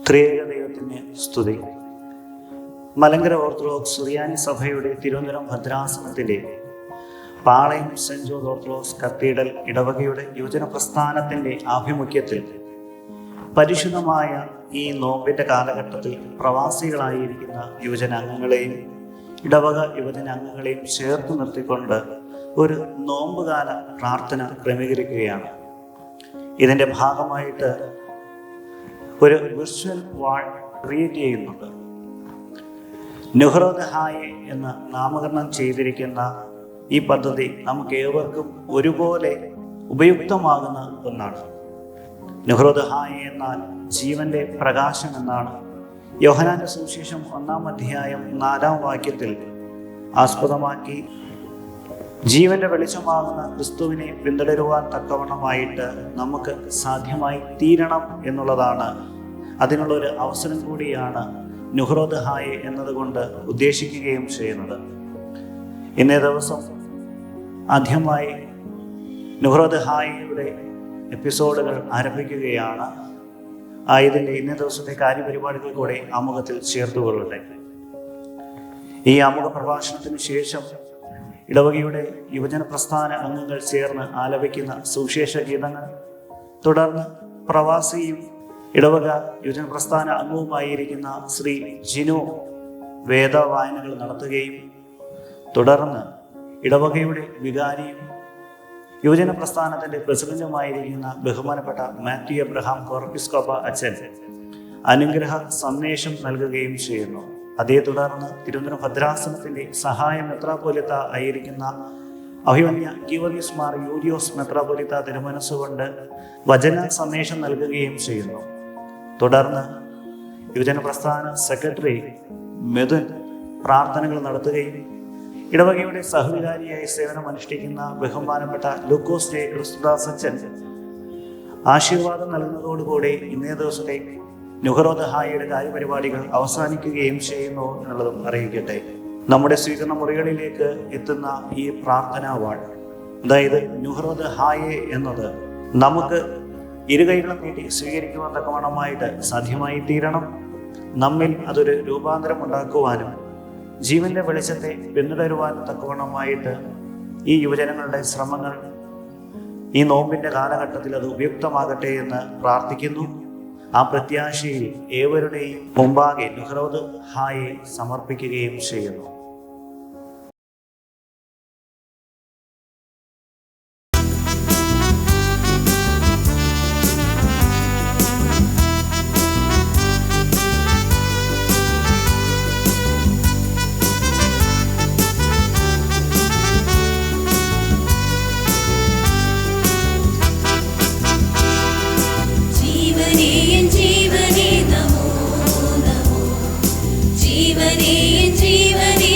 ത്രിയേക ദൈവത്തിന് സ്തുതി. മലങ്കര ഓർത്തഡോക്സ് സുറിയാനി സഭയുടെ തിരുവനന്തപുരം ഭദ്രാസനത്തിലെ പാളയം സെന്റ് ജോർജ് ഓർത്തഡോക്സ് കത്തീഡ്രൽ ഇടവകയുടെ യുവജന പ്രസ്ഥാനത്തിൻ്റെ ആഭിമുഖ്യത്തിൽ പരിശുദ്ധമായ ഈ നോമ്പിൻ്റെ കാലഘട്ടത്തിൽ പ്രവാസികളായിരിക്കുന്ന യുവജനാംഗങ്ങളെയും ഇടവക യുവജനാംഗങ്ങളെയും ചേർത്ത് നിർത്തിക്കൊണ്ട് ഒരു നോമ്പുകാല പ്രാർത്ഥന ക്രമീകരിക്കുകയാണ്. ഇതിൻ്റെ ഭാഗമായിട്ട് ഒരു വിർച്വൽ വാൾ ക്രിയേറ്റ് ചെയ്യുന്നുണ്ട്. നുഹ്റോദ് ഹായെ എന്ന് നാമകരണം ചെയ്തിരിക്കുന്ന ഈ പദ്ധതി നമുക്ക് ഏവർക്കും ഒരുപോലെ ഉപയുക്തമാകുന്ന ഒന്നാണ്. നുഹ്റോദ് ഹായെ എന്നാൽ ജീവന്റെ പ്രകാശം എന്നാണ് യോഹന്നാന്റെ സുവിശേഷം 1-ാം അധ്യായം 4-ാം വാക്യത്തിൽ ആസ്പദമാക്കി ജീവന്റെ വെളിച്ചമാകുന്ന ക്രിസ്തുവിനെ പിന്തുടരുവാൻ തക്കവണ്ണമായിട്ട് നമുക്ക് സാധ്യമായി തീരണം എന്നുള്ളതാണ്. അതിനുള്ളൊരു അവസരം കൂടിയാണ് നുഹ്റോദ് ഹായെ എന്നതുകൊണ്ട് ഉദ്ദേശിക്കുകയും ചെയ്യുന്നത്. ഇന്നേ ദിവസം ആദ്യമായി നുഹ്റോദ് ഹായയുടെ എപ്പിസോഡുകൾ ആരംഭിക്കുകയാണ്. ഇതിൻ്റെ ഇന്നേ ദിവസത്തെ കാര്യപരിപാടികൾ കൂടെ ആമുഖത്തിൽ ചേർത്തുകൊള്ളട്ടെ. ഈ ആമുഖ പ്രഭാഷണത്തിന് ശേഷം ഇടവകയുടെ യുവജന പ്രസ്ഥാന അംഗങ്ങൾ ചേർന്ന് ആലപിക്കുന്ന സുവിശേഷ ഗീതങ്ങൾ, തുടർന്ന് പ്രവാസിയും ഇടവക യുവജന പ്രസ്ഥാന അംഗവുമായിരിക്കുന്ന ശ്രീ ജിനു വേദവായനകൾ നടത്തുകയും തുടർന്ന് ഇടവകയുടെ വികാരിയും യുവജന പ്രസ്ഥാനത്തിൻ്റെ പ്രസിഡന്റുമായിരിക്കുന്ന ബഹുമാനപ്പെട്ട മാത്യു എബ്രഹാം കോർപ്പിസ്കോപ്പ അച്ഛൻ അനുഗ്രഹ സന്ദേശം നൽകുകയും ചെയ്യുന്നു. അതേ തുടർന്ന് തിരുവനന്തപുരം ഭദ്രാസനത്തിൻ്റെ സഹായ മെത്രാപ്പോലിത്ത ആയിരിക്കുന്ന അഭിമന്യ ഗീവർഗീസ് മാർ യൂലിയോസ് മെത്രാപ്പോലിത്ത തിരുമനസ്സുകൊണ്ട് വചന സന്ദേശം നൽകുകയും ചെയ്യുന്നു. തുടർന്ന് യുവജന പ്രസ്ഥാന സെക്രട്ടറി മിഥുൻ പ്രാർത്ഥനകൾ നടത്തുകയും ഇടവകയുടെ സഹവികാരിയായി സേവനമനുഷ്ഠിക്കുന്ന ബഹുമാനപ്പെട്ട ലൂക്കോസ് ജെ ക്രിസ്തുദാസ് അച്ഛൻ ആശീർവാദം നൽകുന്നതോടുകൂടി ഇന്നേ ദിവസത്തെ നുഹ്റോദ് ഹായയുടെ കാര്യപരിപാടികൾ അവസാനിക്കുകയും ചെയ്യുന്നു എന്നുള്ളതും അറിയിക്കട്ടെ. നമ്മുടെ സ്വീകരണ മുറികളിലേക്ക് എത്തുന്ന ഈ പ്രാർത്ഥനാ വാൾ, അതായത് നുഹ്റോദ് ഹായെ എന്നത് നമുക്ക് ഇരുകൈകളും നീട്ടി സ്വീകരിക്കുവാൻ തക്കവണ്ണമായിട്ട് സാധ്യമായി തീരണം. നമ്മിൽ അതൊരു രൂപാന്തരം ഉണ്ടാക്കുവാനും ജീവന്റെ വെളിച്ചത്തെ പിന്തുടരുവാൻ തക്കവണ്ണമായിട്ട് ഈ യുവജനങ്ങളുടെ ശ്രമങ്ങൾ ഈ നോമ്പിൻ്റെ കാലഘട്ടത്തിൽ അത് ഉപയുക്തമാകട്ടെ എന്ന് പ്രാർത്ഥിക്കുന്നു. ആ പ്രത്യാശയിൽ ഏവരുടെയും മുമ്പാകെ നുഹ്റോദ് ഹായെ സമർപ്പിക്കുകയും ചെയ്യുന്നു. ജീവനേ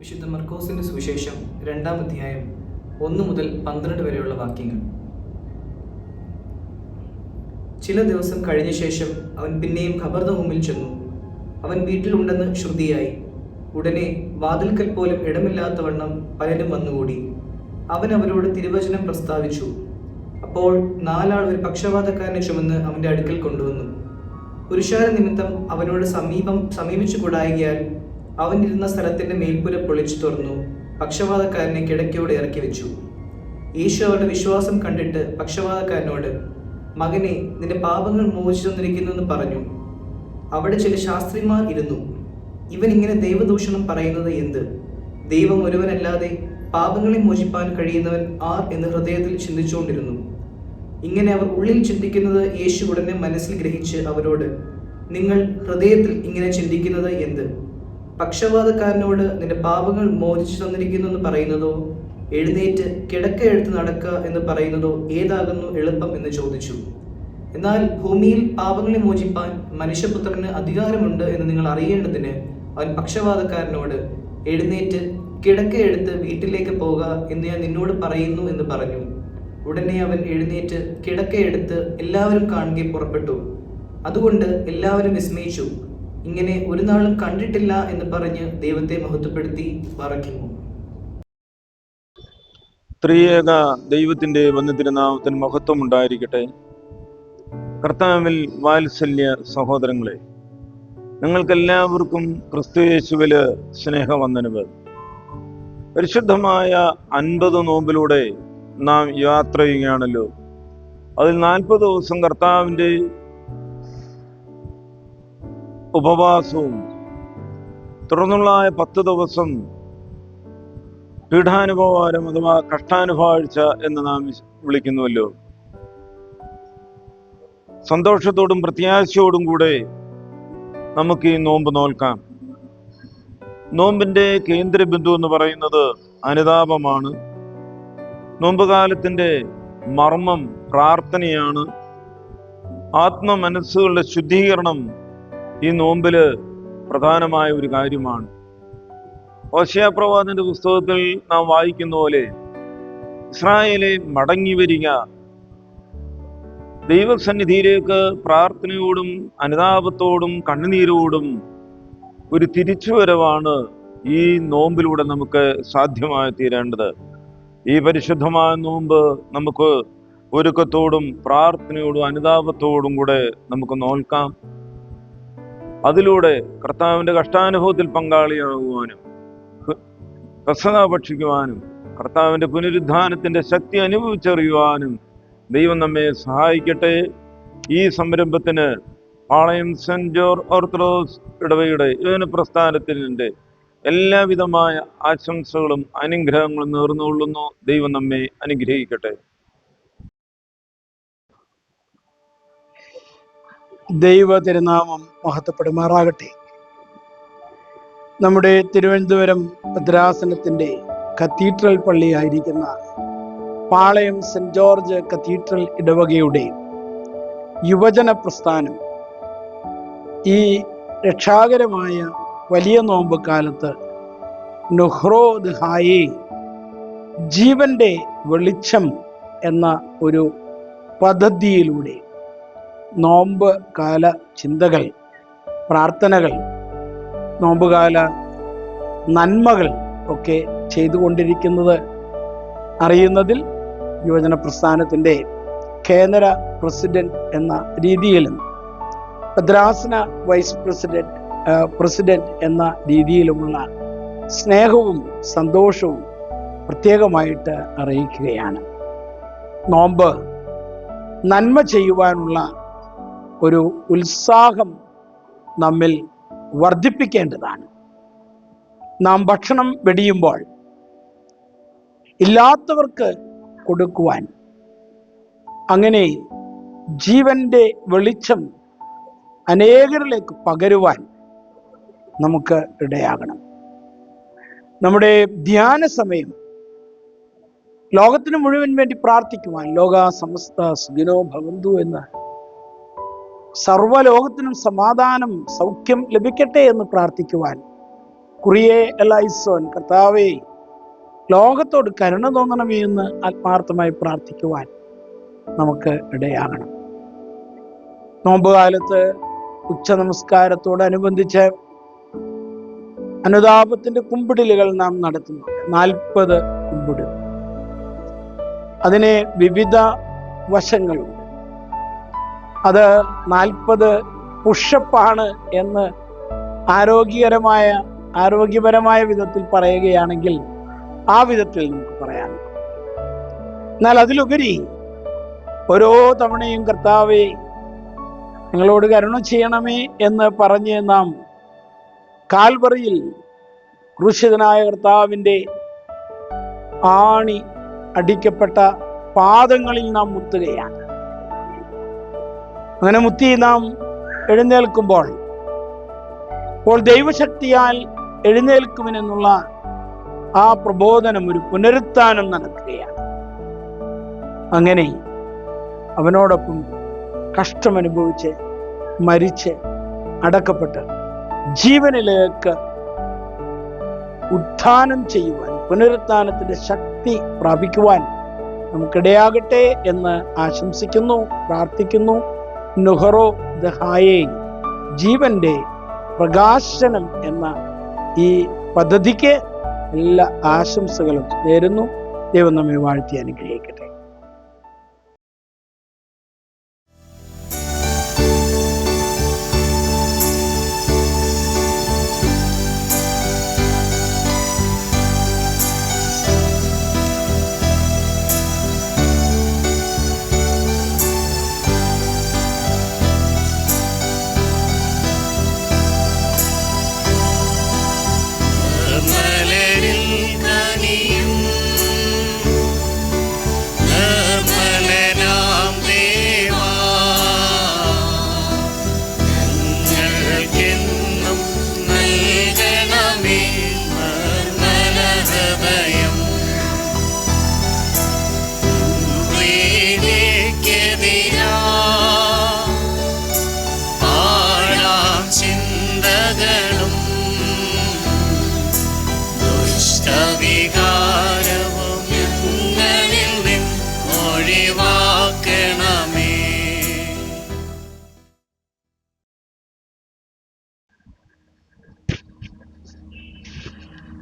വിശുദ്ധ മർക്കോസിന്റെ സുവിശേഷം 2-ാം അധ്യായം 1 മുതൽ 12 വരെയുള്ള വാക്യങ്ങൾ. ചില ദിവസം കഴിഞ്ഞ ശേഷം അവൻ പിന്നെയും ഖബർനഹൂമിൽ ചെന്നു. അവൻ വീട്ടിലുണ്ടെന്ന് ശ്രുതിയായി. ഉടനെ വാതിൽക്കൽ പോലും ഇടമില്ലാത്തവണ്ണം പലരും വന്നുകൂടി. അവൻ അവരോട് തിരുവചനം പ്രസ്താവിച്ചു. അപ്പോൾ 4 ആൾ ഒരു പക്ഷവാതക്കാരനെ ചുമന്ന് അവന്റെ അടുക്കൽ കൊണ്ടുവന്നു. പുരുഷാര നിമിത്തം അവനോട് സമീപിച്ചു കൂടായികയാൽ അവൻ ഇരുന്ന സ്ഥലത്തിന്റെ മേൽപ്പുര പൊളിച്ചു തുറന്നു പക്ഷവാതക്കാരനെ കിടക്കയോടെ ഇറക്കി വെച്ചു. യേശു അവരുടെ വിശ്വാസം കണ്ടിട്ട് പക്ഷവാതക്കാരനോട്, മകനെ, നിന്റെ പാപങ്ങൾ മോചിച്ചു തന്നിരിക്കുന്നു എന്ന് പറഞ്ഞു. അവിടെ ചില ശാസ്ത്രിമാർ ഇരുന്നു. ഇവൻ ഇങ്ങനെ ദൈവദൂഷണം പറയുന്നത് എന്ത്? ദൈവം ഒരുവനല്ലാതെ പാപങ്ങളെ മോചിപ്പാൻ കഴിയുന്നവൻ ആർ എന്ന് ഹൃദയത്തിൽ ചിന്തിച്ചുകൊണ്ടിരുന്നു. ഇങ്ങനെ അവർ ഉള്ളിൽ ചിന്തിക്കുന്നത് യേശു ഉടനെ മനസ്സിൽ ഗ്രഹിച്ച് അവരോട്, നിങ്ങൾ ഹൃദയത്തിൽ ഇങ്ങനെ ചിന്തിക്കുന്നത് എന്ത്? പക്ഷവാതക്കാരനോട് നിന്റെ പാപങ്ങൾ മോചിച്ചു തന്നിരിക്കുന്നു എന്ന് പറയുന്നതോ, എഴുന്നേറ്റ് കിടക്ക എടുത്ത് നടക്കുക എന്ന് പറയുന്നതോ ഏതാകുന്നു എളുപ്പം എന്ന് ചോദിച്ചു. എന്നാൽ ഭൂമിയിൽ പാപങ്ങളെ മോചിപ്പാൻ മനുഷ്യപുത്രന് അധികാരമുണ്ട് എന്ന് നിങ്ങൾ അറിയേണ്ടതിന് അവൻ പക്ഷവാതക്കാരനോട്, എഴുന്നേറ്റ് കിടക്കയെടുത്ത് വീട്ടിലേക്ക് പോക എന്ന് ഞാൻ നിന്നോട് പറയുന്നു എന്ന് പറഞ്ഞു. ഉടനെ അവൻ എഴുന്നേറ്റ് കിടക്കയെടുത്ത് എല്ലാവരും കാണുകെ പുറപ്പെട്ടു. അതുകൊണ്ട് എല്ലാവരും വിസ്മയിച്ചു. ഇങ്ങനെ ഒരു നാളും കണ്ടിട്ടില്ല എന്ന് പറഞ്ഞ് ദൈവത്തെ മഹത്വപ്പെടുത്തി പറക്കുന്നു. ത്രിയേക ദൈവത്തിന്റെ വന്യതിരുനാമത്തിന് മഹത്വം ഉണ്ടായിരിക്കട്ടെ. കർത്താവിൽ വാത്സല്യ സഹോദരങ്ങളെ, നിങ്ങൾക്കെല്ലാവർക്കും ക്രിസ്തുയേശുവില് സ്നേഹവന്ദനങ്ങൾ. പരിശുദ്ധമായ 50 നോമ്പിലൂടെ നാം യാത്ര ചെയ്യുകയാണല്ലോ. അതിൽ 40 ദിവസം കർത്താവിൻ്റെ ഉപവാസവും തുടർന്നുള്ള 10 ദിവസം പീഠാനുഭവാരം അഥവാ കഷ്ടാനുഭവാഴ്ച എന്ന് നാം വിളിക്കുന്നുവല്ലോ. സന്തോഷത്തോടും പ്രത്യാശയോടും കൂടെ നമുക്ക് ഈ നോമ്പ് നോൽക്കാം. നോമ്പിന്റെ കേന്ദ്ര ബിന്ദു എന്ന് പറയുന്നത് അനുതാപമാണ്. നോമ്പുകാലത്തിന്റെ മർമ്മം പ്രാർത്ഥനയാണ്. ആത്മമനസ്സുകളുടെ ശുദ്ധീകരണം ഈ നോമ്പില് പ്രധാനമായ ഒരു കാര്യമാണ്. ഹോശേയ പ്രവാചകന്റെ പുസ്തകത്തിൽ നാം വായിക്കുന്ന പോലെ, ഇസ്രായേലെ മടങ്ങി വരിക, ദൈവസന്നിധിയിലേക്ക് പ്രാർത്ഥനയോടും അനുതാപത്തോടും കണ്ണുനീരോടും ഒരു തിരിച്ചുവരവാണ് ഈ നോമ്പിലൂടെ നമുക്ക് സാധ്യമായി തീരേണ്ടത്. ഈ പരിശുദ്ധമായ നോമ്പ് നമുക്ക് ഒരുക്കത്തോടും പ്രാർത്ഥനയോടും അനുതാപത്തോടും കൂടെ നമുക്ക് നോൽക്കാം. അതിലൂടെ കർത്താവിന്റെ കഷ്ടാനുഭവത്തിൽ പങ്കാളിയാകുവാനും പ്രസന്ന ഭക്ഷിക്കുവാനും കർത്താവിന്റെ പുനരുദ്ധാനത്തിന്റെ ശക്തി അനുഭവിച്ചറിയുവാനും ദൈവം നമ്മെ സഹായിക്കട്ടെ. ഈ സംരംഭത്തിന് പാളയം സെന്റ് ജോർജ് ഓർത്തഡോക്സ് ഇടവകയുടെ യുവന പ്രസ്ഥാനത്തിന്റെ എല്ലാവിധമായ ആശംസകളും അനുഗ്രഹങ്ങളും നേർന്നുകൊള്ളുന്നു. ദൈവം നമ്മെ അനുഗ്രഹിക്കട്ടെ. ദൈവ തിരുനാമം മഹത്വപ്പെടുമാറാകട്ടെ. നമ്മുടെ തിരുവനന്തപുരം ഭദ്രാസനത്തിൻ്റെ കത്തീഡ്രൽ പള്ളിയായിരിക്കുന്ന പാളയം സെന്റ് ജോർജ് കത്തീഡ്രൽ ഇടവകയുടെ യുവജന പ്രസ്ഥാനം ഈ രക്ഷാകരമായ വലിയ നോമ്പ് കാലത്ത് നുഹ്റോദ് ഹായേ, ജീവന്റെ വെളിച്ചം എന്ന ഒരു പദ്ധതിയിലൂടെ നോമ്പ് കാല ചിന്തകൾ, പ്രാർത്ഥനകൾ, നോമ്പുകാല നന്മകൾ ഒക്കെ ചെയ്തുകൊണ്ടിരിക്കുന്നത് അറിയുന്നതിൽ യുവജന പ്രസ്ഥാനത്തിൻ്റെ കേന്ദ്ര പ്രസിഡന്റ് എന്ന രീതിയിലും ഭദ്രാസന വൈസ് പ്രസിഡന്റ് എന്ന രീതിയിലുമുള്ള സ്നേഹവും സന്തോഷവും പ്രത്യേകമായിട്ട് അറിയിക്കുകയാണ്. നോമ്പ് നന്മ ചെയ്യുവാനുള്ള ഒരു ഉത്സാഹം നമ്മിൽ വർദ്ധിപ്പിക്കേണ്ടതാണ്. നാം ഭക്ഷണം വെടിയുമ്പോൾ ഇല്ലാത്തവർക്ക് കൊടുക്കുവാൻ, അങ്ങനെ ജീവന്റെ വെളിച്ചം അനേകരിലേക്ക് പകരുവാൻ നമുക്ക് ഇടയാകണം. നമ്മുടെ ധ്യാന സമയം ലോകത്തിന് മുഴുവൻ വേണ്ടി പ്രാർത്ഥിക്കുവാൻ, ലോക സമസ്ത സുഖിനോ ഭവന്തു എന്ന് സർവ്വലോകത്തിനും സമാധാനം സൗഖ്യം ലഭിക്കട്ടെ എന്ന് പ്രാർത്ഥിക്കുവാൻ കുറിയെ എലൈസോൻ, കർത്താവേ ലോകത്തോട് കരുണ തോന്നണമേ എന്ന് ആത്മാർത്ഥമായി പ്രാർത്ഥിക്കുവാൻ നമുക്ക് ഇടയാകണം. നോമ്പുകാലത്ത് ഉച്ച നമസ്കാരത്തോടനുബന്ധിച്ച് അനുതാപത്തിന്റെ കുമ്പിടലുകൾ നാം നടത്തുന്നുണ്ട്. 40 കുമ്പിടുകൾ. അതിന് വിവിധ വശങ്ങളുണ്ട്. അത് 40 പുഷപ്പാണ് എന്ന് ആരോഗ്യപരമായ വിധത്തിൽ പറയുകയാണെങ്കിൽ ആ വിധത്തിൽ നമുക്ക് പറയാം. എന്നാൽ അതിലുപരി ഓരോ തവണയും കർത്താവേ ഞങ്ങളോട് കരുണ ചെയ്യണമേ എന്ന് പറഞ്ഞ് നാം കാൽവറിയിൽ ക്രൂശിതനായ കർത്താവിൻ്റെ ആണി അടിക്കപ്പെട്ട പാദങ്ങളിൽ നാം മുത്തുകയാണ്. അങ്ങനെ മുത്തി നാം എഴുന്നേൽക്കുമ്പോൾ ദൈവശക്തിയാൽ എഴുന്നേൽക്കുമെന്നുള്ള ആ പ്രബോധനം, ഒരു പുനരുത്ഥാനം നടക്കുകയാണ്. അങ്ങനെ അവനോടൊപ്പം കഷ്ടമനുഭവിച്ച് മരിച്ച് അടക്കപ്പെട്ട് ജീവനിലേക്ക് ഉത്ഥാനം ചെയ്യുവാൻ, പുനരുത്ഥാനത്തിന്റെ ശക്തി പ്രാപിക്കുവാൻ നമുക്കിടയാകട്ടെ എന്ന് ആശംസിക്കുന്നു, പ്രാർത്ഥിക്കുന്നു. നുഹറോ ദഹായേ, ജീവന്റെ പ്രകാശനം എന്ന ഈ പദ്ധതിക്ക് എല്ലാ ആശംസകളും നേരുന്നു. ദൈവം നമ്മെ വാഴ്ത്തി അനുഗ്രഹിക്കട്ടെ.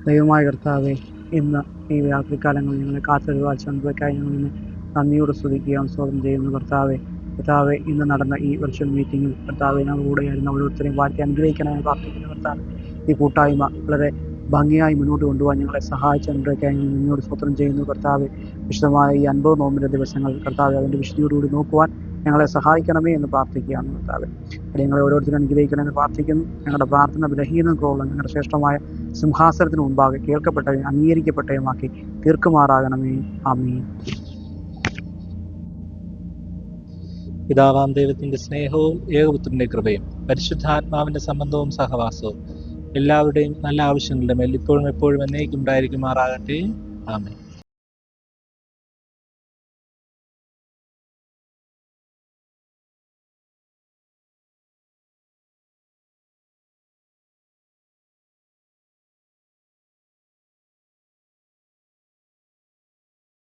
ദൈവമായ കർത്താവെ, ഇന്ന് ഈ രാത്രികാലങ്ങളിൽ ഞങ്ങളെ കാത്തുവാഴ്ചയ്ക്കായി ഞങ്ങൾ ഇന്ന് നന്ദിയോടെ സ്തുതിക്കുകയും സ്തോത്രം ചെയ്യുന്നു. കർത്താവെ ഇന്ന് നടന്ന ഈ വെർച്വൽ മീറ്റിംഗിൽ കർത്താവെ ഞങ്ങളുടെ കൂടെയായിരുന്നു ഓരോരുത്തരെയും വാഴ്ത്തി അനുഗ്രഹിക്കണമെന്ന് പ്രാർത്ഥിക്കുന്നു. കർത്താവ് ഈ കൂട്ടായ്മ വളരെ ഭംഗിയായി മുന്നോട്ട് കൊണ്ടുപോകാൻ ഞങ്ങളെ സഹായിച്ച അനുഗ്രഹിക്കായി ഞങ്ങൾ നിന്നോട് സ്തോത്രം ചെയ്യുന്നു. കർത്താവെ വിശദമായ ഈ 50 നോമ്പിൻ്റെ ദിവസങ്ങൾ കർത്താവെ അതിൻ്റെ വിശുദ്ധിയോടുകൂടി നോക്കുവാൻ ഞങ്ങളെ സഹായിക്കണമേ എന്ന് പ്രാർത്ഥിക്കുകയാണ്. കർത്താവെ ഞങ്ങളെ ഓരോരുത്തരും അനുഗ്രഹിക്കണമെന്ന് പ്രാർത്ഥിക്കുന്നു. ഞങ്ങളുടെ പ്രാർത്ഥന ബലഹീനതകളുള്ള ഞങ്ങളുടെ ശ്രേഷ്ഠമായ സിംഹാസനത്തിന് മുമ്പാകെ കേൾക്കപ്പെട്ടവയും അംഗീകരിക്കപ്പെട്ടവയുമാക്കി തീർക്കുമാറാകണമേ. ആമേൻ. പിതാവാം ദൈവത്തിന്റെ സ്നേഹവും ഏകപുത്രന്റെ കൃപയും പരിശുദ്ധാത്മാവിന്റെ സംബന്ധവും സഹവാസവും എല്ലാവരുടെയും നല്ല ആവശ്യങ്ങളുടെ മേൽ ഇപ്പോഴും എപ്പോഴും എന്നേക്കും ഉണ്ടായിരിക്കുമാറാകട്ടെ. ആമേൻ.